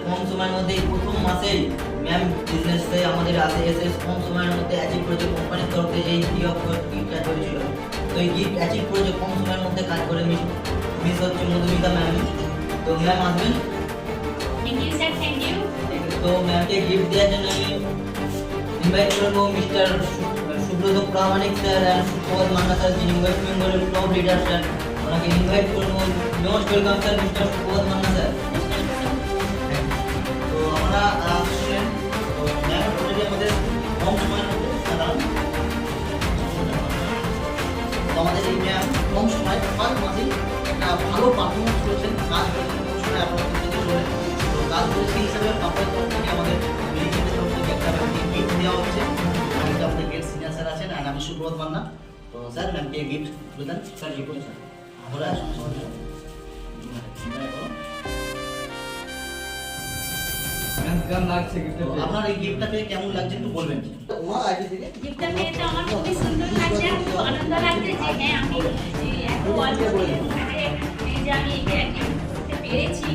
কম সময়ের মধ্যে প্রথম মাসেই ম্যাম বিজনেসে আমাদের এসে কম সময়ের মধ্যে অ্যাচিভ করেছে কোম্পানির তরফ থেকে এই ফ্রি অফ কস্ট গিফটটা চলছিল। তো এই গিফট অ্যাচিভ করেছে কম সময়ের মধ্যে কাজ করে মিস হচ্ছে মধুমিতা ম্যাম। তো ম্যাম আসবেন। Thank you sir, thank you. তো ম্যামকে গিফট দেওয়ার জন্য আমি ইনভাইট করবো mister Subrata Pramanik sir and Suprabhat Manna sir, যিনি ওয়েস্ট বেঙ্গলের টপ লিডার স্যার, ওনাকে ইনভাইট করবো। Most welcome sir mister Suprabhat Manna sir. তো আমরা শুনলেন তো ম্যাম অলরেডি আমাদের কম সময়ের মধ্যে তো আমাদের এই ম্যাম কম সময় 5 মাসেই একটা ভালো পারফরমেন্স করেছেন, কাজ করেছেন কম সময় আপনারা দেখতে চলেন। তো কাজ করে সেই হিসাবে পাপড়ের তরফ থেকে আমাদের রিলিজের তরফ থেকে একটা গিফট দেওয়া হচ্ছে। আমি তো আমাদের গেট সিনিয়র স্যার আছেন আর আমি সুব্রত মান্না। তো স্যার ম্যামকে গিফট তুলে দেন। স্যার গিফট করুন স্যার। আমরা আপনার এই গিফটটা পেয়ে কেমন লাগছে একটু বলবেন। গিফটটা পেয়ে তো আমার খুবই সুন্দর লাগছে, খুব আনন্দ লাগছে যে হ্যাঁ আমি এত অল্প দিনের মধ্যে এই যে আমি এটা গিফট করতে পেরেছি।